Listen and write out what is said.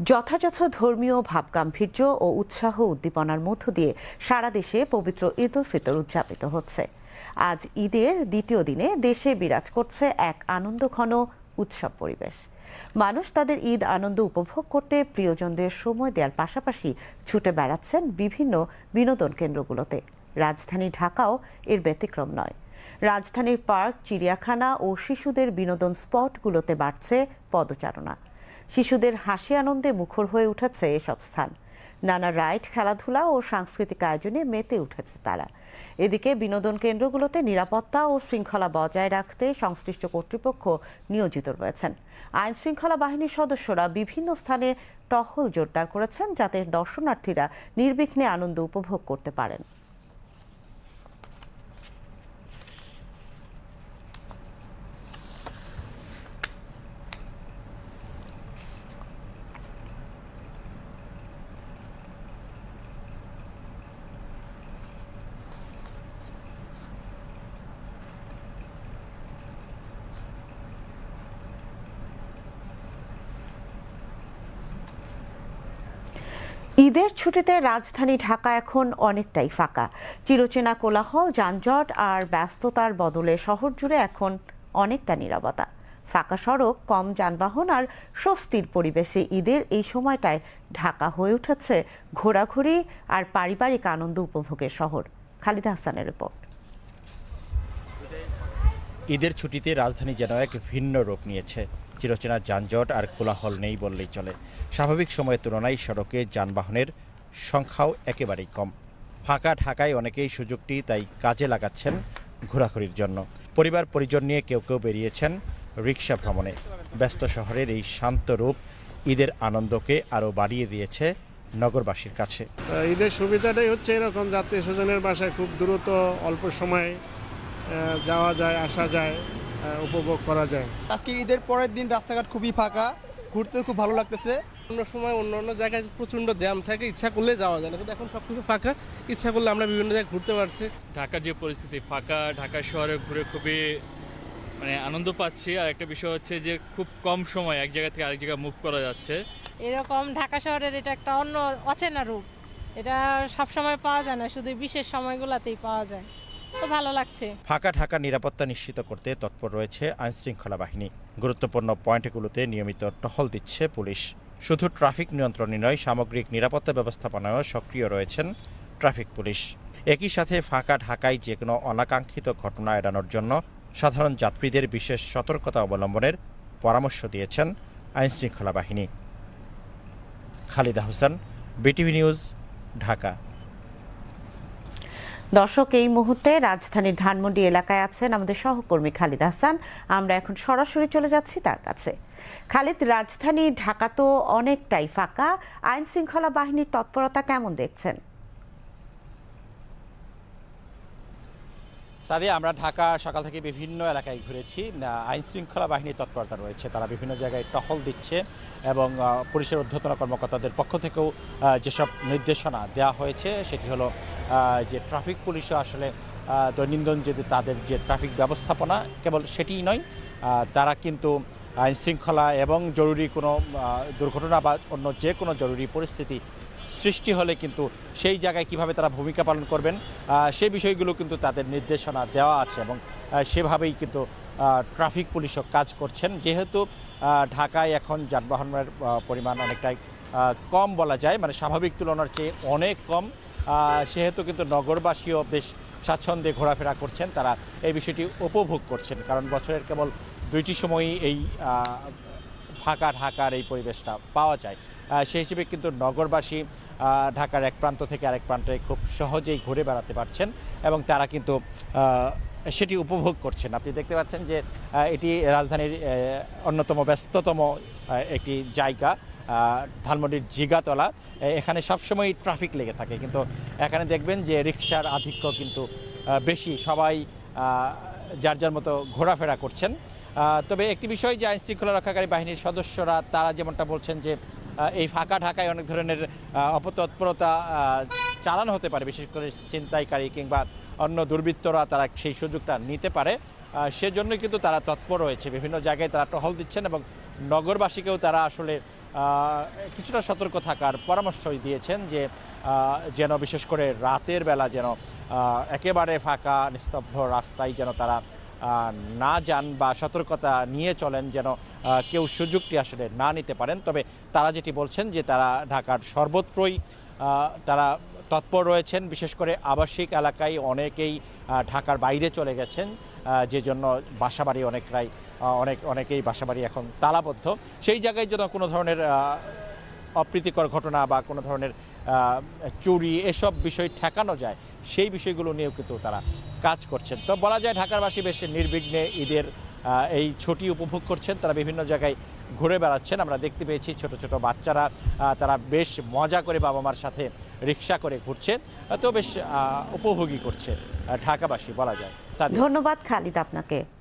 যথাযথ ধর্মীয় ভাবগাম্ভীর্য ও উৎসাহ উদ্দীপনার মধ্য দিয়ে সারা দেশে পবিত্র ঈদ উল ফিতর উদযাপিত হচ্ছে। আজ ঈদের দ্বিতীয় দিনে দেশে বিরাজ করছে এক আনন্দঘন উৎসব পরিবেশ। মানুষ তাদের ঈদ আনন্দ উপভোগ করতে প্রিয়জনদের সময় দেওয়ার পাশাপাশি ছুটে বেড়াচ্ছেন বিভিন্ন বিনোদন কেন্দ্রগুলোতে। রাজধানী ঢাকাও এর ব্যতিক্রম নয়। রাজধানীর পার্ক, চিড়িয়াখানা ও শিশুদের বিনোদন স্পটগুলোতে বাড়ছে পদচারণা। শিশুদের হাসি আনন্দে মুখর হয়ে উঠেছে এসব স্থান। নানা রাইড, খেলাধুলা ও সাংস্কৃতিক আয়োজনে মেতে উঠেছে তারা। এদিকে বিনোদন কেন্দ্রগুলোতে নিরাপত্তা ও শৃঙ্খলা বজায় রাখতে সংশ্লিষ্ট কর্তৃপক্ষ নিয়োজিত রয়েছেন। আইন শৃঙ্খলা বাহিনীর সদস্যরা বিভিন্ন স্থানে টহল জোরদার করেছেন, যাতে দর্শনার্থীরা নির্বিঘ্নে আনন্দ উপভোগ করতে পারেন। ঈদের ছুটিতে রাজধানী ঢাকা এখন অনেকটাই ফাঁকা। চিরচেনা কোলাহল, যানজট আর ব্যস্ততার বদলে শহর জুড়ে এখন অনেকটা নীরবতা। ফাঁকা সড়ক, কম যানবাহন আর স্বস্তির পরিবেশে ঈদের এই সময়টায় ঢাকা হয়ে উঠেছে ঘোরাঘুরি আর পারিবারিক আনন্দ উপভোগের শহর। খালিদা হাসানের রিপোর্ট। ঈদের ছুটিতে রাজধানী যেন এক ভিন্ন রূপ নিয়েছে। চিরচেনা যানজট আর কোলাহল নেই বললেই চলে। স্বাভাবিক সময়ের তুলনায় সড়কে যানবাহনের সংখ্যাও একেবারেই কম। ফাঁকা ঢাকায় অনেকেই সুযোগটি তাই কাজে লাগাচ্ছেন ঘোরাঘুরির জন্য। পরিবার পরিজন নিয়ে কেউ কেউ বেরিয়েছেন রিক্সা ভ্রমণে। ব্যস্ত শহরের এই শান্ত রূপ ঈদের আনন্দকে আরও বাড়িয়ে দিয়েছে নগরবাসীর কাছে। ঈদের সুবিধাটাই হচ্ছে এরকম, আত্মীয় স্বজনের বাসায় খুব দ্রুত অল্প সময়ে যাওয়া যায়, আসা যায়, উপভোগ করা যায়। আজকে ঈদের পরের দিন রাস্তাঘাট খুবই ফাঁকা, ঘুরতে খুব ভালো লাগতেছে। অন্য সময় অন্য জায়গায় প্রচণ্ড জ্যাম থাকে, ইচ্ছা করলে যাওয়া যায় না, কিন্তু এখন সবকিছু ফাঁকা, ইচ্ছা করলে আমরা বিভিন্ন জায়গায় ঘুরতে পারছি। ঢাকার যে পরিস্থিতি, ফাঁকা ঢাকা শহরে ঘুরে খুবই আনন্দ পাচ্ছি। আর একটা বিষয় হচ্ছে যে খুব কম সময় এক জায়গা থেকে আরেক জায়গায় মুভ করা যাচ্ছে। এরকম ঢাকা শহরের এটা একটা অন্য অচেনা রূপ, এটা সব সময় পাওয়া যায় না, শুধু বিশেষ সময়গুলোতেই পাওয়া যায়। তো ভালো লাগছে। ফাঁকা ঢাকার নিরাপত্তা নিশ্চিত করতে তৎপর রয়েছে আইন শৃঙ্খলা বাহিনী। গুরুত্বপূর্ণ পয়েন্টগুলোতে নিয়মিত টহল দিচ্ছে পুলিশ। শুধু ট্রাফিক নিয়ন্ত্রণই নয়, সামগ্রিক নিরাপত্তা ব্যবস্থাপনায়ও সক্রিয় রয়েছেন ট্রাফিক পুলিশ। একই সাথে ফাঁকা ঢাকায় যে কোনো অনাকাঙ্ক্ষিত ঘটনা এড়ানোর জন্য সাধারণ যাত্রীদের বিশেষ সতর্কতা অবলম্বনের পরামর্শ দিয়েছেন আইন শৃঙ্খলা বাহিনী। Khalida Hossain, BTV news, Dhaka. দর্শক, এই মুহূর্তে রাজধানীর ধানমন্ডি এলাকায় আছেন আমাদের সহকর্মী খালিদ হাসান। আমরা এখন সরাসরি চলে যাচ্ছি তার কাছে। খালিদ, রাজধানী ঢাকা তো অনেকটাই ফাঁকা, আইন শৃঙ্খলা বাহিনীর তৎপরতা কেমন দেখছেন? সাদিয়া, আমরা ঢাকা সকাল থেকে বিভিন্ন এলাকায় ঘুরেছি। আইন শৃঙ্খলা বাহিনীর তৎপরতা রয়েছে, তারা বিভিন্ন জায়গায় টহল দিচ্ছে এবং পুলিশের ঊর্ধ্বতন কর্মকর্তাদের পক্ষ থেকেও যেসব নির্দেশনা দেওয়া হয়েছে সেটি হলো যে ট্রাফিক পুলিশও আসলে দৈনন্দিন যদি তাদের যে ট্রাফিক ব্যবস্থাপনা কেবল সেটিই নয়, তারা কিন্তু আইন শৃঙ্খলা এবং জরুরি কোনো দুর্ঘটনা বা অন্য যে কোনো জরুরি পরিস্থিতি সৃষ্টি হলে কিন্তু সেই জায়গায় কিভাবে তারা ভূমিকা পালন করবেন সেই বিষয়গুলো কিন্তু তাদের নির্দেশনা দেওয়া আছে এবং সেভাবেই কিন্তু ট্রাফিক পুলিশও কাজ করছেন। যেহেতু ঢাকায় এখন যানবাহনের পরিমাণ অনেকটাই কম বলা যায়, স্বাভাবিক তুলনার চেয়ে অনেক কম, সেহেতু কিন্তু নগরবাসীও বেশ স্বাচ্ছন্দ্যে ঘোরাফেরা করছেন। তারা এই বিষয়টি উপভোগ করছেন, কারণ বছরের কেবল দুইটি সময়ই এই ফাঁকা ঢাকার এই পরিবেশটা পাওয়া যায়। সেই হিসেবে কিন্তু নগরবাসী ঢাকার এক প্রান্ত থেকে আরেক প্রান্তে খুব সহজেই ঘুরে বেড়াতে পারছেন এবং তারা কিন্তু সেটি উপভোগ করছেন। আপনি দেখতে পাচ্ছেন যে এটি রাজধানীর অন্যতম ব্যস্ততম একটি জায়গা, ধানমন্ডির জিগাতলা। এখানে সবসময় ট্রাফিক লেগে থাকে, কিন্তু এখানে দেখবেন যে রিকশার আধিক্য কিন্তু বেশি, সবাই যার যার মতো ঘোরাফেরা করছেন। তবে একটি বিষয় যে আইন শৃঙ্খলা রক্ষাকারী বাহিনীর সদস্যরা তারা যেমনটা বলছেন যে এই ফাঁকা ঢাকায় অনেক ধরনের অপতৎপরতা চালানো হতে পারে, বিশেষ করে ছিনতাইকারী কিংবা অন্য দুর্বৃত্তরা তারা সেই সুযোগটা নিতে পারে। সেজন্যই কিন্তু তারা তৎপর রয়েছে, বিভিন্ন জায়গায় তারা টহল দিচ্ছেন এবং নগরবাসীকেও তারা আসলে কিছুটা সতর্ক থাকার পরামর্শ দিয়েছেন যে যেন বিশেষ করে রাতের বেলা যেন একেবারে ফাঁকা নিস্তব্ধ রাস্তায় যেন তারা না যান বা সতর্কতা নিয়ে চলেন, যেন কেউ সুযোগটি আসলে না নিতে পারেন। তবে তারা যেটি বলছেন যে তারা ঢাকার সর্বত্রই তারা তৎপর রয়েছেন, বিশেষ করে আবাসিক এলাকায় অনেকেই ঢাকার বাইরে চলে গেছেন, যে জন্য বাসাবাড়ি অনেকেই বাসাবাড়ি এখন তালাবদ্ধ। সেই জায়গায় যেন কোনো ধরনের অপ্রীতিকর ঘটনা বা কোনো ধরনের চুরি এসব বিষয় ঠেকানো যায়, সেই বিষয়গুলো নিয়েও কিন্তু তারা কাজ করছেন। তো বলা যায় ঢাকারবাসী বেশ নির্বিঘ্নে ঈদের এই ছুটি উপভোগ করছেন, তারা বিভিন্ন জায়গায় ঘুরে বেড়াচ্ছেন। আমরা দেখতে পেয়েছি ছোট ছোট বাচ্চারা তারা বেশ মজা করে বাবা মার সাথে রিক্সা করে ঘুরছেন, তো বেশ উপভোগী করছে ঢাকাবাসী বলা যায়। ধন্যবাদ খালিদ আপনাকে।